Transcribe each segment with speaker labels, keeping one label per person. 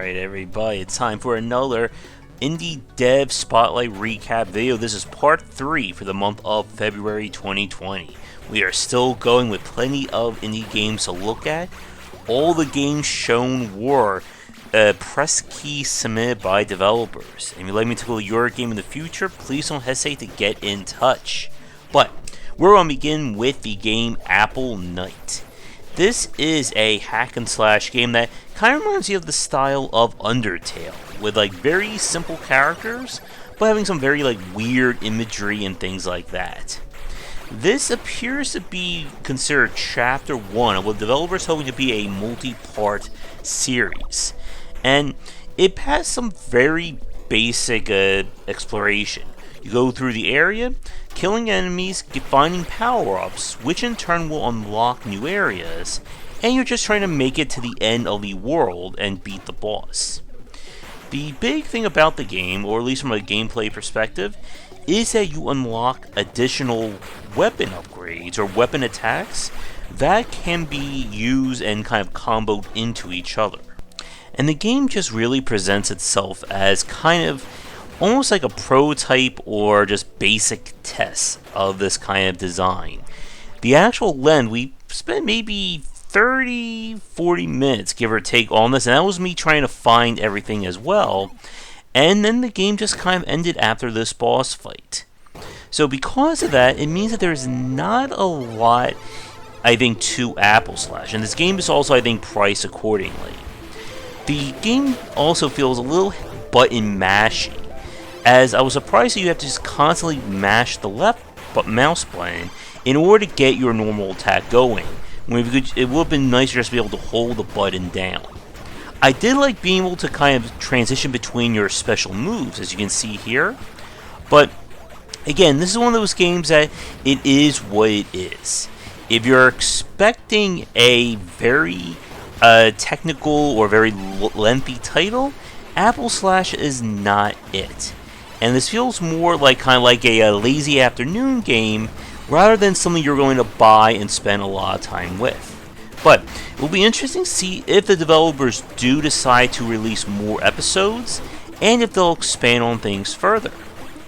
Speaker 1: Alright everybody, it's time for another Indie Dev Spotlight Recap video. This is part 3 for the month of February 2020. We are still going with plenty of indie games to look at. All the games shown were press keys submitted by developers. And if you'd like me to build your game in the future, please don't hesitate to get in touch. But we're going to begin with the game Apple Knight. This is a hack and slash game that kind of reminds you of the style of Undertale, with like very simple characters, but having some very like weird imagery and things like that. This appears to be considered chapter 1 of what developers hoping to be a multi-part series, and it has some very basic exploration. You go through the area, killing enemies, finding power-ups, which in turn will unlock new areas, and you're just trying to make it to the end of the world and beat the boss. The big thing about the game, or at least from a gameplay perspective, is that you unlock additional weapon upgrades or weapon attacks that can be used and kind of comboed into each other. And the game just really presents itself as kind of almost like a prototype or just basic test of this kind of design. The actual length, we spent maybe 30-40 minutes, give or take, on this, and that was me trying to find everything as well. And then the game just kind of ended after this boss fight. So because of that, it means that there's not a lot, I think, to Apple Slash. And this game is also, I think, priced accordingly. The game also feels a little button mashy, as I was surprised that you have to just constantly mash the left mouse button in order to get your normal attack going. It would have been nicer just to be able to hold the button down. I did like being able to kind of transition between your special moves, as you can see here. But again, this is one of those games that it is what it is. If you're expecting a very technical or very lengthy title, Apple Slash is not it. And this feels more like kind of like a lazy afternoon game rather than something you're going to buy and spend a lot of time with. But it will be interesting to see if the developers do decide to release more episodes and if they'll expand on things further.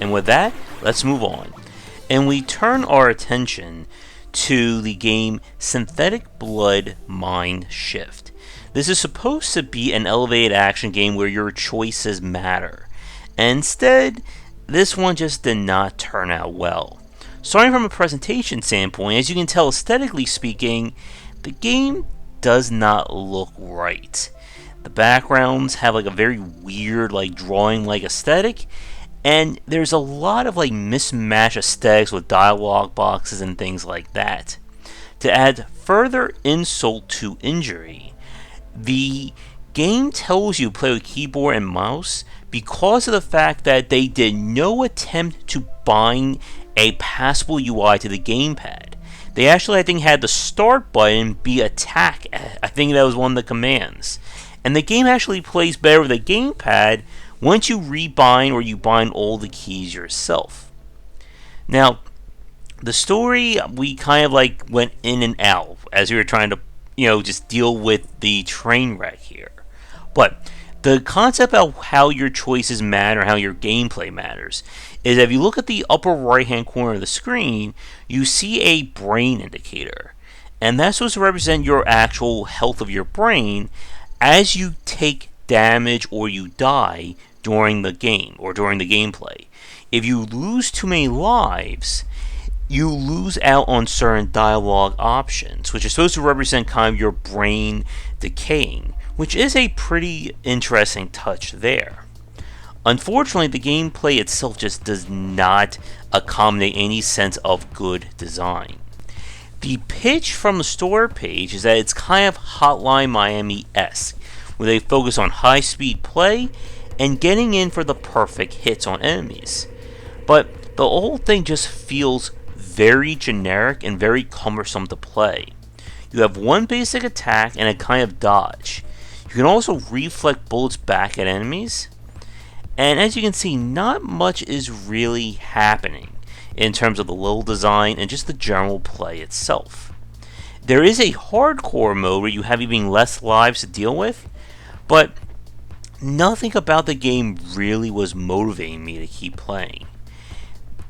Speaker 1: And with that, let's move on. And we turn our attention to the game Synthetic Blood Mind Shift. This is supposed to be an elevated action game where your choices matter. Instead, this one just did not turn out well. Starting from a presentation standpoint, as you can tell, aesthetically speaking, the game does not look right. The backgrounds have like a very weird, like drawing-like aesthetic, and there's a lot of like mismatched aesthetics with dialogue boxes and things like that. To add further insult to injury, the game tells you to play with keyboard and mouse because of the fact that they did no attempt to bind a passable UI to the gamepad. They actually, I think, had the start button be attack. I think that was one of the commands. And the game actually plays better with a gamepad once you rebind or you bind all the keys yourself. Now, the story, we kind of like went in and out as we were trying to, just deal with the train wreck here. But the concept of how your choices matter, how your gameplay matters, is that if you look at the upper right hand corner of the screen, you see a brain indicator. And that's supposed to represent your actual health of your brain as you take damage or you die during the game or during the gameplay. If you lose too many lives, you lose out on certain dialogue options, which is supposed to represent kind of your brain decaying, which is a pretty interesting touch there. Unfortunately, the gameplay itself just does not accommodate any sense of good design. The pitch from the store page is that it's kind of Hotline Miami-esque, where they focus on high-speed play and getting in for the perfect hits on enemies. But the whole thing just feels very generic and very cumbersome to play. You have one basic attack and a kind of dodge. You can also reflect bullets back at enemies. And as you can see, not much is really happening in terms of the level design and just the general play itself. There is a hardcore mode where you have even less lives to deal with, but nothing about the game really was motivating me to keep playing.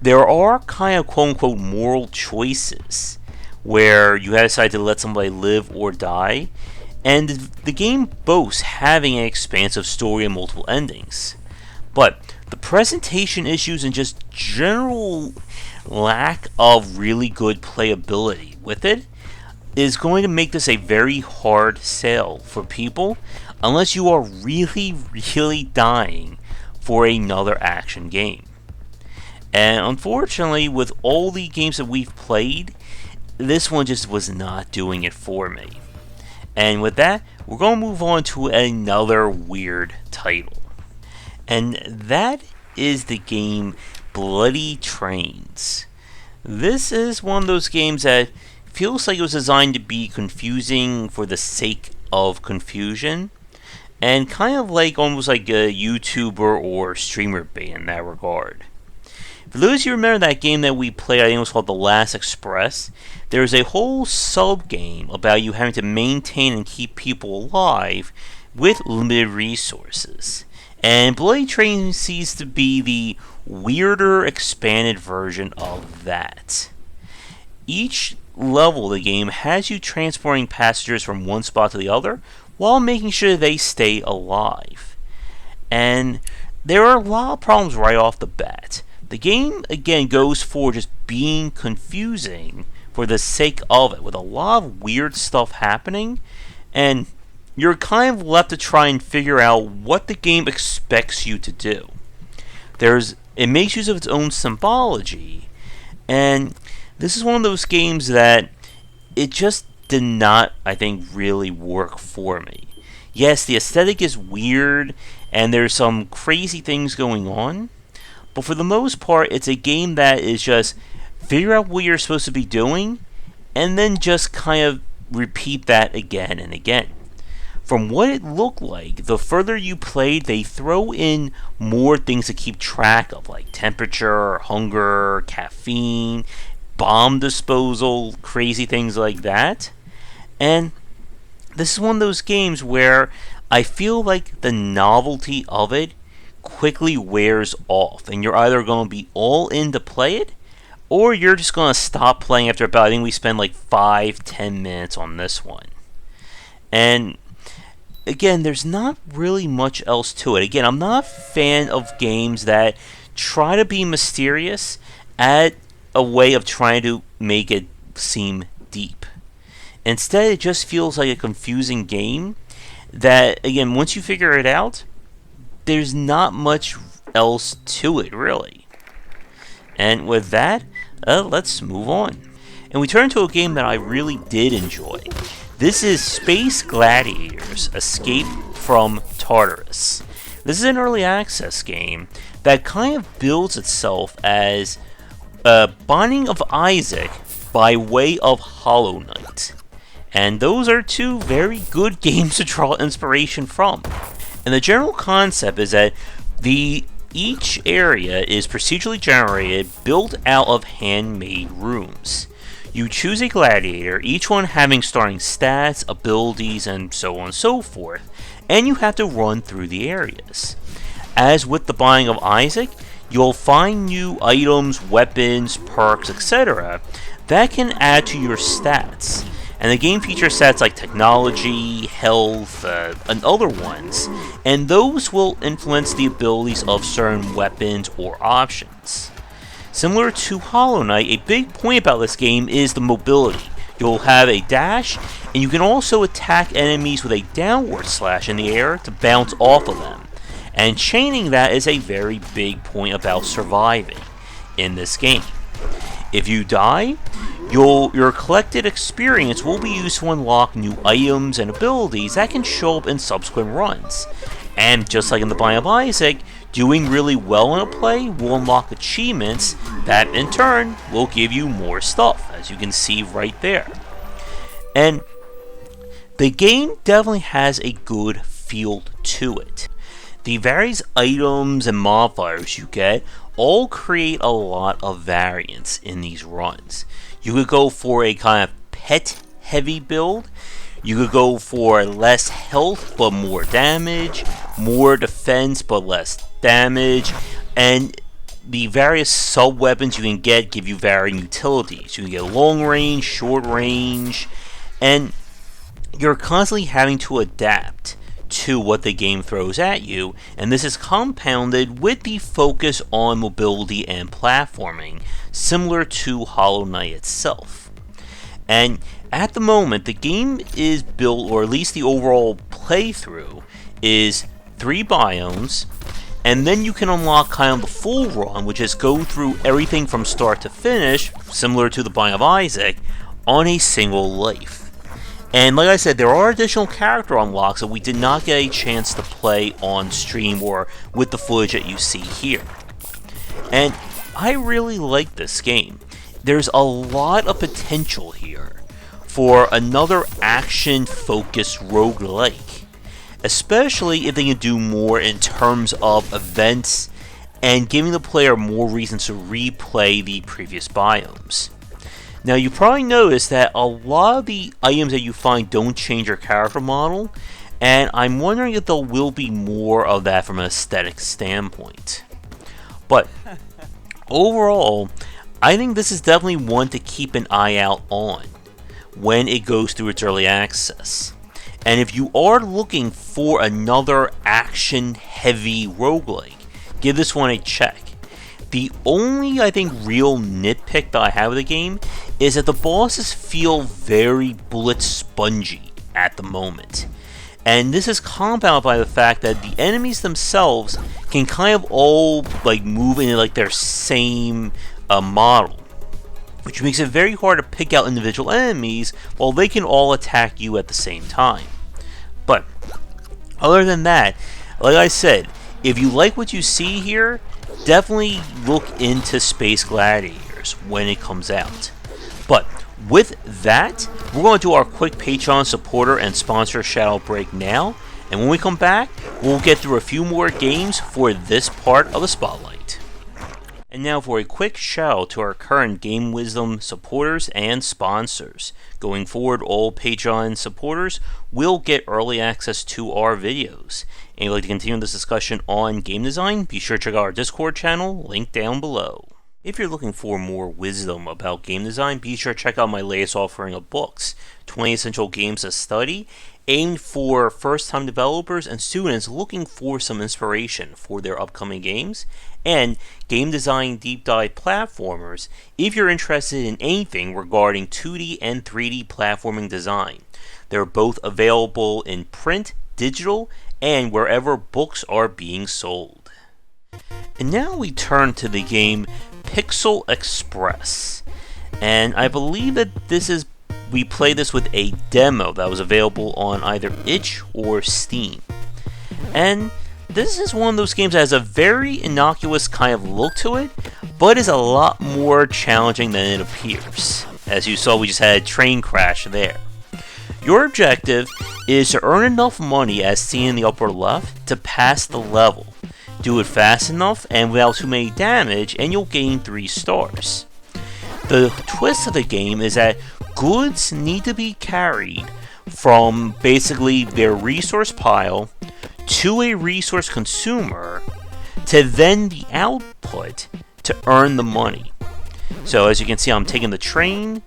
Speaker 1: There are kind of quote-unquote moral choices where you decide to let somebody live or die, and the game boasts having an expansive story and multiple endings. But the presentation issues and just general lack of really good playability with it is going to make this a very hard sell for people unless you are really, really dying for another action game. And unfortunately, with all the games that we've played, this one just was not doing it for me. And with that, we're going to move on to another weird title. And that is the game Bloody Trains. This is one of those games that feels like it was designed to be confusing for the sake of confusion, and kind of like almost like a YouTuber or streamer bait in that regard. For those of you who remember that game that we played, I think it was called The Last Express, there's a whole sub-game about you having to maintain and keep people alive with limited resources. And Bloody Train seems to be the weirder, expanded version of that. Each level of the game has you transporting passengers from one spot to the other while making sure they stay alive. And there are a lot of problems right off the bat. The game, again, goes for just being confusing for the sake of it, with a lot of weird stuff happening, and you're kind of left to try and figure out what the game expects you to do. It makes use of its own symbology, and this is one of those games that it just did not, I think, really work for me. Yes, the aesthetic is weird, and there's some crazy things going on, but for the most part, it's a game that is just figure out what you're supposed to be doing, and then just kind of repeat that again and again. From what it looked like, the further you played, they throw in more things to keep track of, like temperature, hunger, caffeine, bomb disposal, crazy things like that. And this is one of those games where I feel like the novelty of it quickly wears off, and you're either going to be all in to play it, or you're just going to stop playing after about, I think we spend like 5-10 minutes on this one. And again, there's not really much else to it. Again, I'm not a fan of games that try to be mysterious at a way of trying to make it seem deep. Instead, it just feels like a confusing game that, again, once you figure it out, there's not much else to it, really. And with that, let's move on. And we turn to a game that I really did enjoy. This is Space Gladiators, Escape from Tartarus. This is an early access game that kind of builds itself as a Binding of Isaac by way of Hollow Knight. And those are two very good games to draw inspiration from. And the general concept is that each area is procedurally generated, built out of handmade rooms. You choose a gladiator, each one having starting stats, abilities, and so on and so forth, and you have to run through the areas. As with the Binding of Isaac, you'll find new items, weapons, perks, etc. that can add to your stats. And the game features stats like technology, health, and other ones, and those will influence the abilities of certain weapons or options. Similar to Hollow Knight, a big point about this game is the mobility. You'll have a dash, and you can also attack enemies with a downward slash in the air to bounce off of them. And chaining that is a very big point about surviving in this game. If you die, your collected experience will be used to unlock new items and abilities that can show up in subsequent runs. And just like in the Binding of Isaac, doing really well in a play will unlock achievements that in turn will give you more stuff, as you can see right there. And the game definitely has a good feel to it. The various items and modifiers you get all create a lot of variance in these runs. You could go for a kind of pet heavy build. You could go for less health but more damage, more defense but less damage, and the various sub-weapons you can get give you varying utilities. You can get long range, short range, and you're constantly having to adapt to what the game throws at you, and this is compounded with the focus on mobility and platforming, similar to Hollow Knight itself. And at the moment, the game is built, or at least the overall playthrough, is 3 biomes, and then you can unlock kind of the full run, which is go through everything from start to finish, similar to the Biome of Isaac, on a single life. And like I said, there are additional character unlocks that we did not get a chance to play on stream or with the footage that you see here. And I really like this game. There's a lot of potential here for another action-focused roguelike, especially if they can do more in terms of events and giving the player more reasons to replay the previous biomes. Now, you probably noticed that a lot of the items that you find don't change your character model, and I'm wondering if there will be more of that from an aesthetic standpoint. But overall, I think this is definitely one to keep an eye out on when it goes through its early access. And if you are looking for another action-heavy roguelike, give this one a check. The only, I think, real nitpick that I have of the game is that the bosses feel very bullet spongy at the moment. And this is compounded by the fact that the enemies themselves can kind of all like move in like their same model, which makes it very hard to pick out individual enemies while they can all attack you at the same time. But other than that, like I said, if you like what you see here, definitely look into Space Gladiators when it comes out. But with that, we're going to do our quick Patreon supporter and sponsor shout break now, and when we come back, we'll get through a few more games for this part of the Spotlight. And now for a quick shout to our current Game Wisdom supporters and sponsors. Going forward, all Patreon supporters will get early access to our videos. And if you'd like to continue this discussion on game design, be sure to check out our Discord channel, linked down below. If you're looking for more wisdom about game design, be sure to check out my latest offering of books, 20 Essential Games to Study, aimed for first-time developers and students looking for some inspiration for their upcoming games, and Game Design Deep Dive Platformers if you're interested in anything regarding 2D and 3D platforming design. They're both available in print, digital, and wherever books are being sold. And now we turn to the game Pixel Express, and I believe that we played this with a demo that was available on either itch or Steam. And this is one of those games that has a very innocuous kind of look to it, but is a lot more challenging than it appears. As you saw, we just had a train crash there. Your objective is to earn enough money, as seen in the upper left, to pass the level. Do it fast enough and without too many damage, and you'll gain 3 stars. The twist of the game is that goods need to be carried from basically their resource pile to a resource consumer to then the output to earn the money. So as you can see, I'm taking the train,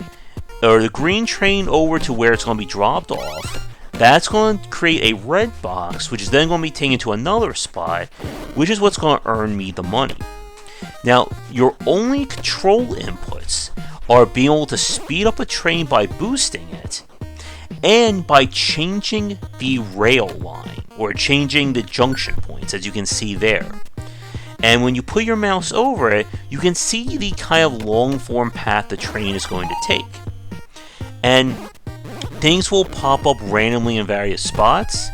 Speaker 1: or the green train, over to where it's going to be dropped off. That's going to create a red box, which is then going to be taken to another spot, which is what's going to earn me the money. Now, your only control inputs are being able to speed up a train by boosting it, and by changing the rail line, or changing the junction points, as you can see there. And when you put your mouse over it, you can see the kind of long-form path the train is going to take. And things will pop up randomly in various spots,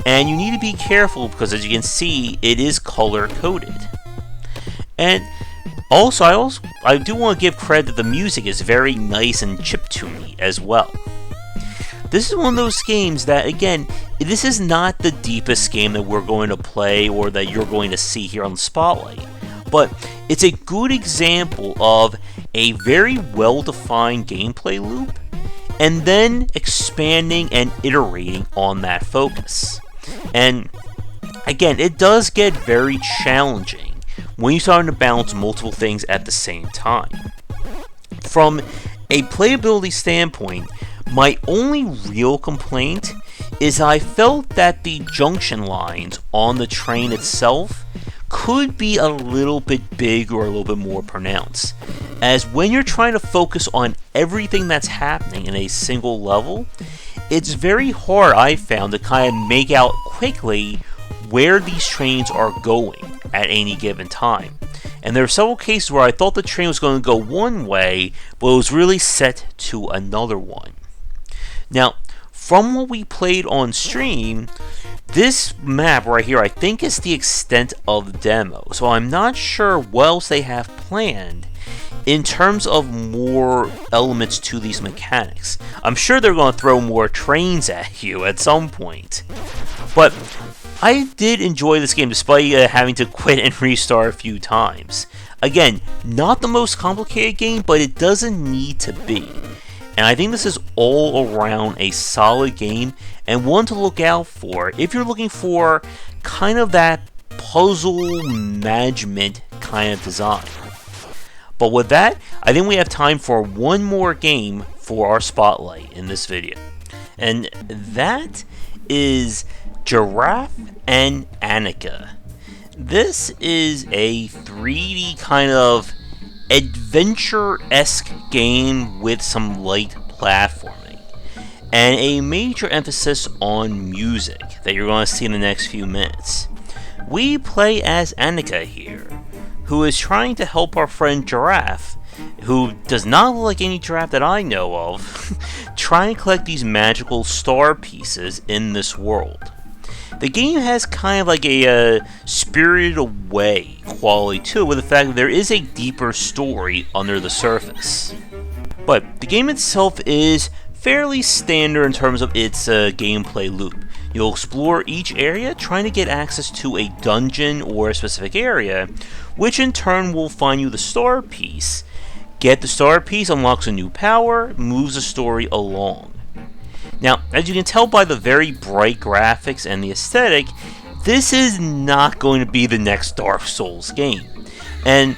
Speaker 1: and you need to be careful because, as you can see, it is color-coded. And also, I do want to give credit that the music is very nice and chiptune-y as well. This is one of those games that, again, this is not the deepest game that we're going to play or that you're going to see here on the Spotlight, but it's a good example of a very well-defined gameplay loop, and then expanding and iterating on that focus. And again, it does get very challenging when you're starting to balance multiple things at the same time. From a playability standpoint, my only real complaint is I felt that the junction lines on the train itself could be a little bit big or a little bit more pronounced. As when you're trying to focus on everything that's happening in a single level, it's very hard, I found, to kind of make out quickly where these trains are going at any given time. And there are several cases where I thought the train was going to go one way, but it was really set to another one. Now, from what we played on stream, this map right here I think is the extent of the demo, so I'm not sure what else they have planned in terms of more elements to these mechanics. I'm sure they're going to throw more trains at you at some point, but I did enjoy this game despite having to quit and restart a few times. Again, not the most complicated game, but it doesn't need to be. And I think this is all around a solid game and one to look out for if you're looking for kind of that puzzle management kind of design. But with that, I think we have time for one more game for our spotlight in this video. And that is Giraffe and Annika. This is a 3D kind of adventure-esque game with some light platforming and a major emphasis on music that you're going to see in the next few minutes. We play as Annika here, who is trying to help our friend Giraffe, who does not look like any giraffe that I know of, try and collect these magical star pieces in this world. The game has kind of like a Spirited Away quality to it, with the fact that there is a deeper story under the surface. But the game itself is fairly standard in terms of its gameplay loop. You'll explore each area trying to get access to a dungeon or a specific area, which in turn will find you the star piece. Get the star piece unlocks a new power, moves the story along. Now, as you can tell by the very bright graphics and the aesthetic, this is not going to be the next Dark Souls game. And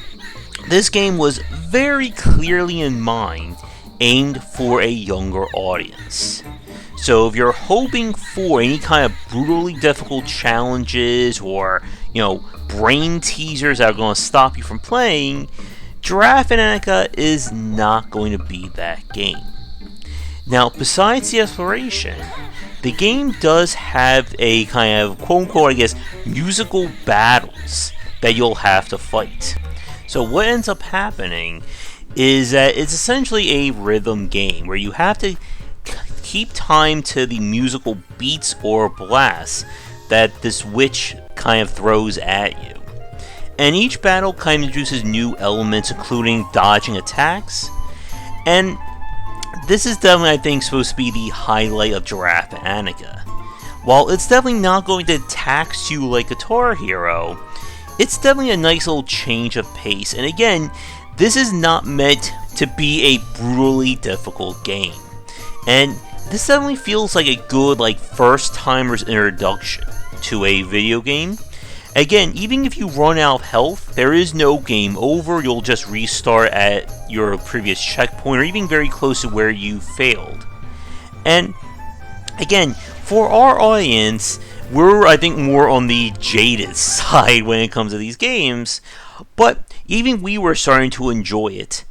Speaker 1: this game was very clearly in mind, aimed for a younger audience. So if you're hoping for any kind of brutally difficult challenges or, brain teasers that are going to stop you from playing, Giraffe and Annika is not going to be that game. Now, besides the exploration, the game does have a kind of quote-unquote, musical battles that you'll have to fight. So what ends up happening is that it's essentially a rhythm game where you have to keep time to the musical beats or blasts that this witch kind of throws at you. And each battle kind of introduces new elements, including dodging attacks, and this is definitely, I think, supposed to be the highlight of Giraffe and Annika. While it's definitely not going to tax you like Guitar Hero, it's definitely a nice little change of pace. And again, this is not meant to be a brutally difficult game. And this definitely feels like a good, first-timer's introduction to a video game. Again, even if you run out of health, there is no game over. You'll just restart at your previous checkpoint or even very close to where you failed. And again, for our audience, we're, I think, more on the jaded side when it comes to these games, but even we were starting to enjoy it.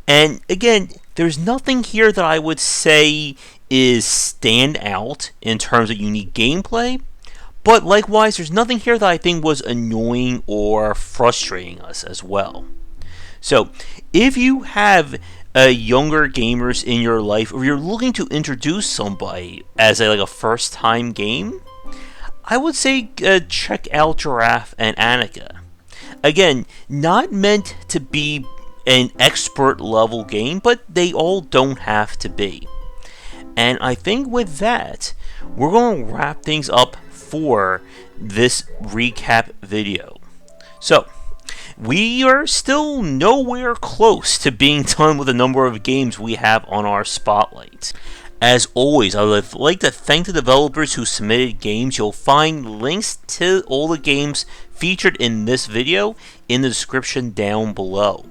Speaker 1: And again, there's nothing here that I would say is stand out in terms of unique gameplay. But likewise, there's nothing here that I think was annoying or frustrating us as well. So, if you have younger gamers in your life, or you're looking to introduce somebody as a first-time game, I would say check out Giraffe and Annika. Again, not meant to be an expert-level game, but they all don't have to be. And I think with that, we're going to wrap things up for this recap video. So, we are still nowhere close to being done with the number of games we have on our spotlight. As always, I would like to thank the developers who submitted games. You'll find links to all the games featured in this video in the description down below.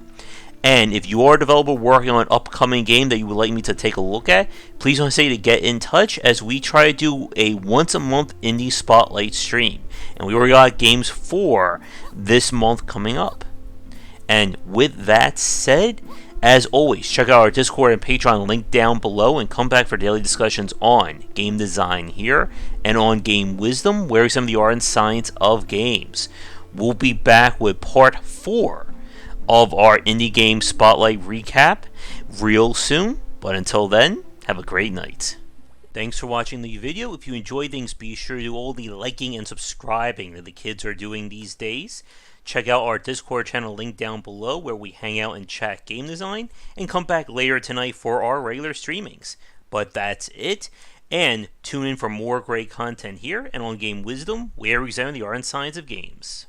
Speaker 1: And if you are a developer working on an upcoming game that you would like me to take a look at, please don't hesitate to get in touch as we try to do a once a month Indie Spotlight stream. And we already got games for this month coming up. And with that said, as always, check out our Discord and Patreon link down below and come back for daily discussions on game design here and on game wisdom, where some of the art and science of games. We'll be back with part 4 of our Indie Game Spotlight recap real soon, but until then, have a great night. Thanks for watching the video. If you enjoy things, be sure to do all the liking and subscribing that the kids are doing these days. Check out our Discord channel link down below where we hang out and chat game design, and come back later tonight for our regular streamings. But that's it, and tune in for more great content here and on Game Wisdom, where we examine the art and science of games.